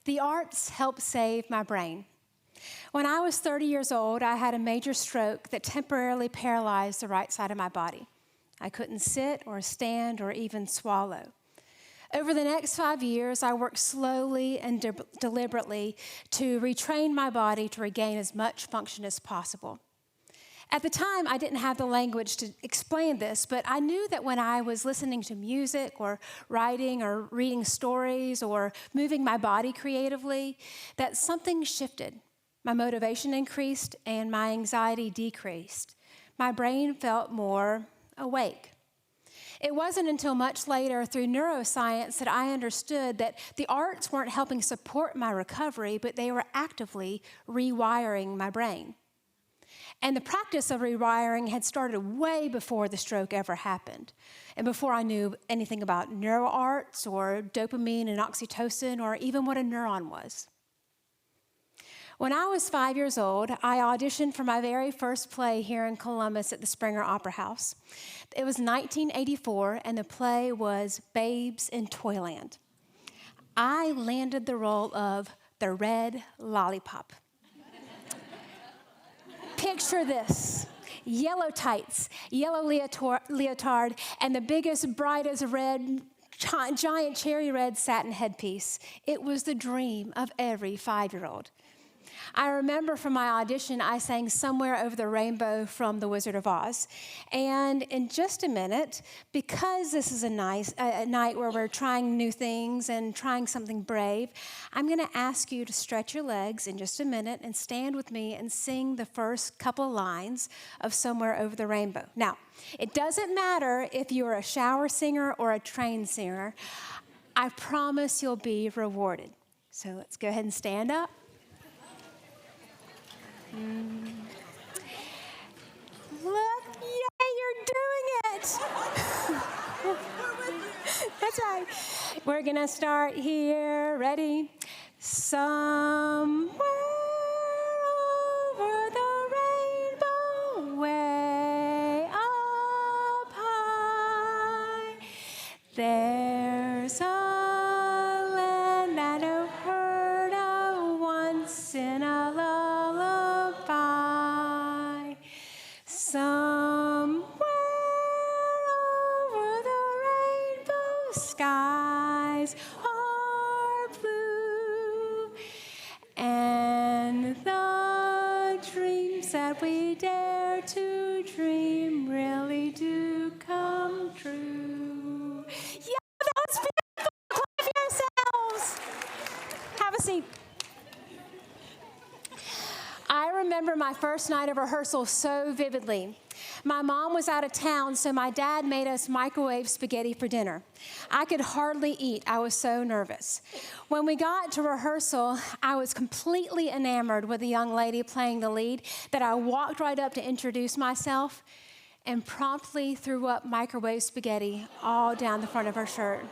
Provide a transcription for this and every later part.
The arts help save my brain. When I was 30 years old, I had a major stroke that temporarily paralyzed the right side of my body. I couldn't sit or stand or even swallow. Over the next 5 years, I worked slowly and deliberately to retrain my body to regain as much function as possible. At the time, I didn't have the language to explain this, but I knew that when I was listening to music or writing or reading stories or moving my body creatively, that something shifted. My motivation increased and my anxiety decreased. My brain felt more awake. It wasn't until much later through neuroscience that I understood that the arts weren't helping support my recovery, but they were actively rewiring my brain. And the practice of rewiring had started way before the stroke ever happened, and before I knew anything about neuroarts or dopamine and oxytocin or even what a neuron was. When I was 5 years old, I auditioned for my very first play here in Columbus at the Springer Opera House. It was 1984, and the play was Babes in Toyland. I landed the role of the Red Lollipop. Picture this: yellow tights, yellow leotard, and the biggest, brightest red, giant cherry red satin headpiece. It was the dream of every 5-year-old. I remember from my audition, I sang Somewhere Over the Rainbow from The Wizard of Oz. And in just a minute, because this is a night where we're trying new things and trying something brave, I'm going to ask you to stretch your legs in just a minute and stand with me and sing the first couple lines of Somewhere Over the Rainbow. Now, it doesn't matter if you're a shower singer or a trained singer. I promise you'll be rewarded. So let's go ahead and stand up. Look, yay, you're doing it. That's right. We're going to start here. Ready? Somewhere over the rainbow, way up high, there's a land that I've heard of once in a lullaby. Somewhere over the rainbow, skies are blue, and the dreams that we dare to dream really do come true. Yeah, that was beautiful. Clap for yourselves. Have a seat. I remember my first night of rehearsal so vividly. My mom was out of town, so my dad made us microwave spaghetti for dinner. I could hardly eat. I was so nervous. When we got to rehearsal, I was completely enamored with the young lady playing the lead that I walked right up to introduce myself and promptly threw up microwave spaghetti all down the front of her shirt.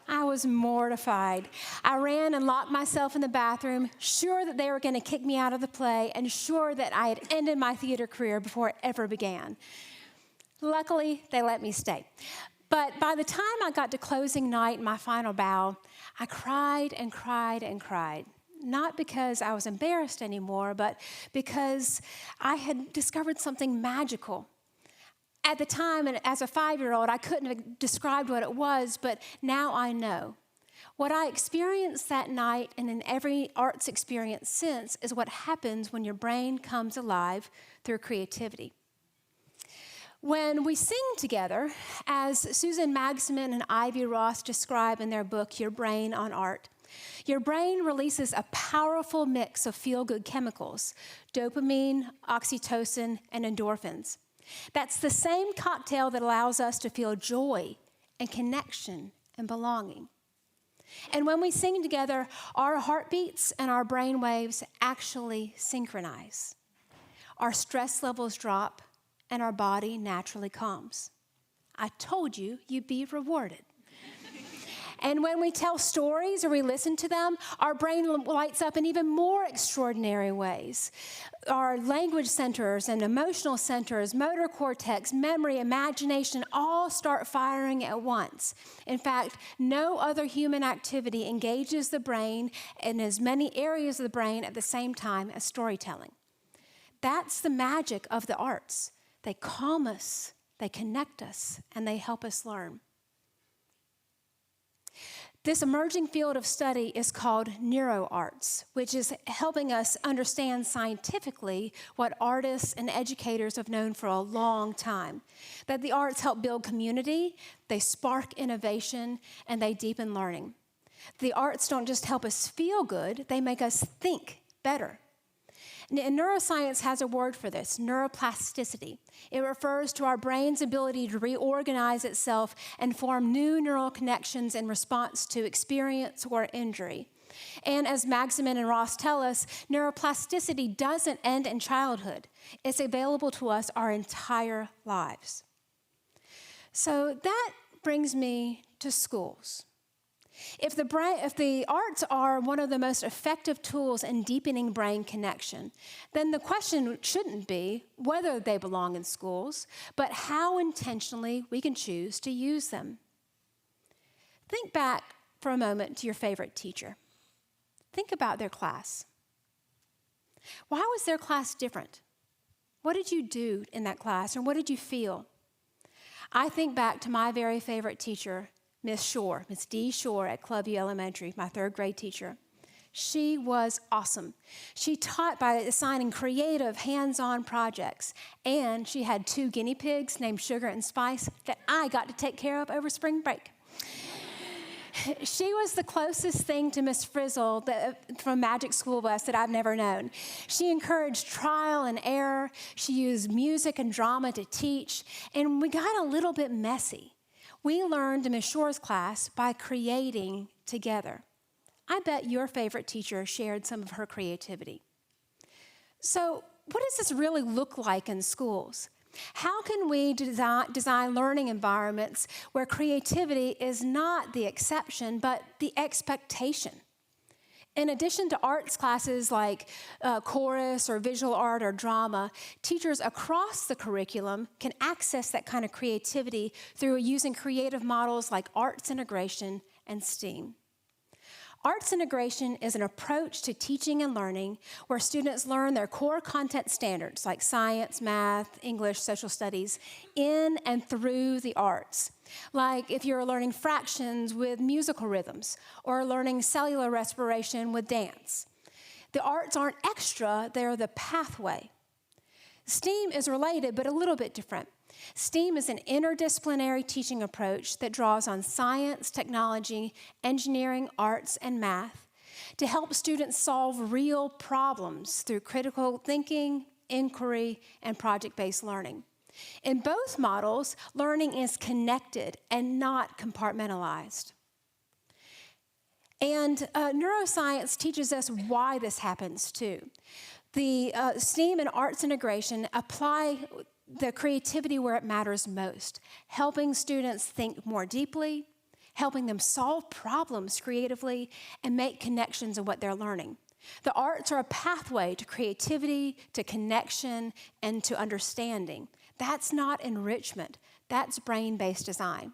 I was mortified. I ran and locked myself in the bathroom, sure that they were going to kick me out of the play and sure that I had ended my theater career before it ever began. Luckily, they let me stay. But by the time I got to closing night and my final bow, I cried and cried and cried. Not because I was embarrassed anymore, but because I had discovered something magical. At the time, and as a 5-year-old, I couldn't have described what it was, but now I know. What I experienced that night and in every arts experience since is what happens when your brain comes alive through creativity. When we sing together, as Susan Magsamen and Ivy Ross describe in their book, Your Brain on Art, your brain releases a powerful mix of feel-good chemicals, dopamine, oxytocin, and endorphins. That's the same cocktail that allows us to feel joy and connection and belonging. And when we sing together, our heartbeats and our brain waves actually synchronize. Our stress levels drop and our body naturally calms. I told you you'd be rewarded. And when we tell stories or we listen to them, our brain lights up in even more extraordinary ways. Our language centers and emotional centers, motor cortex, memory, imagination, all start firing at once. In fact, no other human activity engages the brain in as many areas of the brain at the same time as storytelling. That's the magic of the arts. They calm us, they connect us, and they help us learn. This emerging field of study is called neuroarts, which is helping us understand scientifically what artists and educators have known for a long time, that the arts help build community, they spark innovation, and they deepen learning. The arts don't just help us feel good, they make us think better. And neuroscience has a word for this, neuroplasticity. It refers to our brain's ability to reorganize itself and form new neural connections in response to experience or injury. And as Magsamen and Ross tell us, neuroplasticity doesn't end in childhood. It's available to us our entire lives. So that brings me to schools. If the arts are one of the most effective tools in deepening brain connection, then the question shouldn't be whether they belong in schools, but how intentionally we can choose to use them. Think back for a moment to your favorite teacher. Think about their class. Why was their class different? What did you do in that class, and what did you feel? I think back to my very favorite teacher, Miss D. Shore at Clubview Elementary, my third grade teacher. She was awesome. She taught by assigning creative, hands-on projects, and she had 2 guinea pigs named Sugar and Spice that I got to take care of over spring break. She was the closest thing to Miss Frizzle from Magic School Bus that I've never known. She encouraged trial and error. She used music and drama to teach, and we got a little bit messy. We learned in Ms. Shore's class by creating together. I bet your favorite teacher shared some of her creativity. So what does this really look like in schools? How can we design learning environments where creativity is not the exception, but the expectation? In addition to arts classes like chorus or visual art or drama, teachers across the curriculum can access that kind of creativity through using creative models like arts integration and STEAM. Arts integration is an approach to teaching and learning where students learn their core content standards like science, math, English, social studies in and through the arts. Like if you're learning fractions with musical rhythms or learning cellular respiration with dance. The arts aren't extra, they're the pathway. STEAM is related, but a little bit different. STEAM is an interdisciplinary teaching approach that draws on science, technology, engineering, arts, and math to help students solve real problems through critical thinking, inquiry, and project-based learning. In both models, learning is connected and not compartmentalized. And neuroscience teaches us why this happens too. The STEAM and arts integration apply the creativity where it matters most, helping students think more deeply, helping them solve problems creatively, and make connections in what they're learning. The arts are a pathway to creativity, to connection, and to understanding. That's not enrichment. That's brain-based design.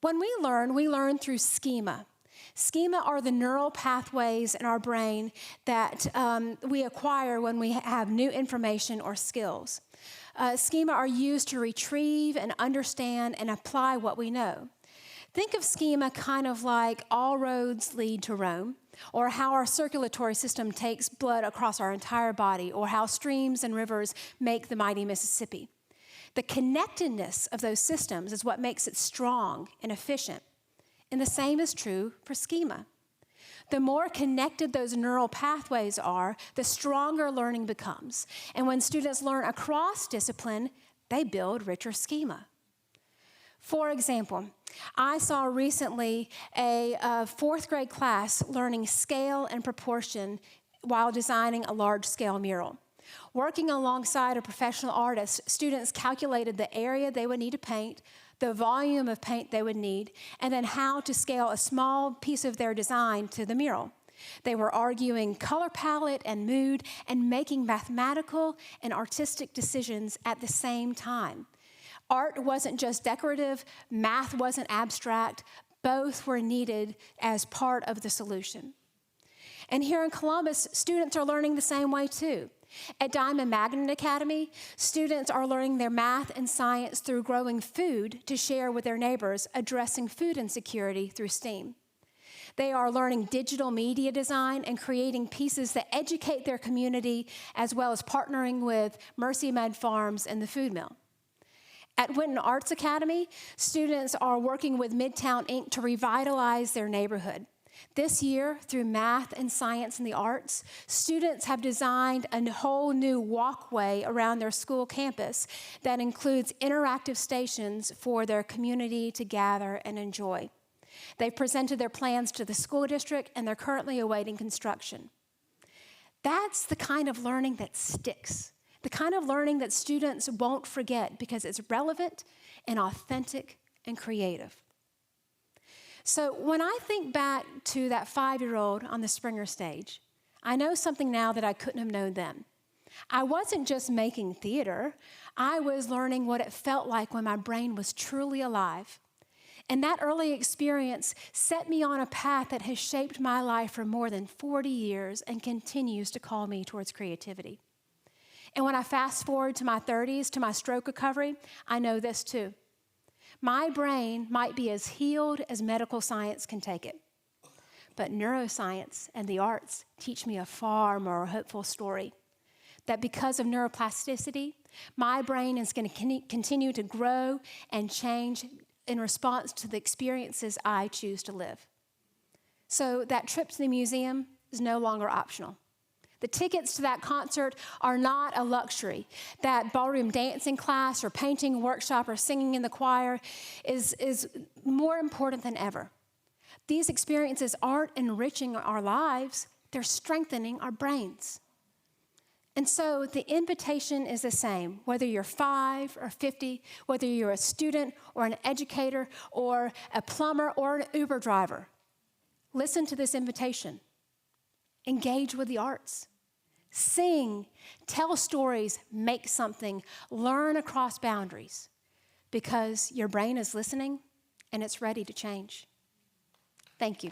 When we learn through schema. Schema are the neural pathways in our brain that we acquire when we have new information or skills. Schema are used to retrieve and understand and apply what we know. Think of schema kind of like all roads lead to Rome, or how our circulatory system takes blood across our entire body, or how streams and rivers make the mighty Mississippi. The connectedness of those systems is what makes it strong and efficient. And the same is true for schema. The more connected those neural pathways are, the stronger learning becomes. And when students learn across discipline, they build richer schema. For example, I saw recently a 4th grade class learning scale and proportion while designing a large-scale mural. Working alongside a professional artist, students calculated the area they would need to paint, the volume of paint they would need, and then how to scale a small piece of their design to the mural. They were arguing color palette and mood and making mathematical and artistic decisions at the same time. Art wasn't just decorative, math wasn't abstract, both were needed as part of the solution. And here in Columbus, students are learning the same way too. At Diamond Magnet Academy, students are learning their math and science through growing food to share with their neighbors, addressing food insecurity through STEAM. They are learning digital media design and creating pieces that educate their community, as well as partnering with Mercy Med Farms and the Food Mill. At Winton Arts Academy, students are working with Midtown Inc. to revitalize their neighborhood. This year, through math and science and the arts, students have designed a whole new walkway around their school campus that includes interactive stations for their community to gather and enjoy. They've presented their plans to the school district, and they're currently awaiting construction. That's the kind of learning that sticks, the kind of learning that students won't forget because it's relevant and authentic and creative. So when I think back to that 5-year-old on the Springer stage, I know something now that I couldn't have known then. I wasn't just making theater, I was learning what it felt like when my brain was truly alive. And that early experience set me on a path that has shaped my life for more than 40 years and continues to call me towards creativity. And when I fast forward to my 30s, to my stroke recovery, I know this too. My brain might be as healed as medical science can take it. But neuroscience and the arts teach me a far more hopeful story. That because of neuroplasticity, my brain is going to continue to grow and change in response to the experiences I choose to live. So that trip to the museum is no longer optional. The tickets to that concert are not a luxury. That ballroom dancing class or painting workshop or singing in the choir is more important than ever. These experiences aren't enriching our lives, they're strengthening our brains. And so the invitation is the same, whether you're 5 or 50, whether you're a student or an educator or a plumber or an Uber driver. Listen to this invitation. Engage with the arts. Sing, tell stories, make something, learn across boundaries, because your brain is listening and it's ready to change. Thank you.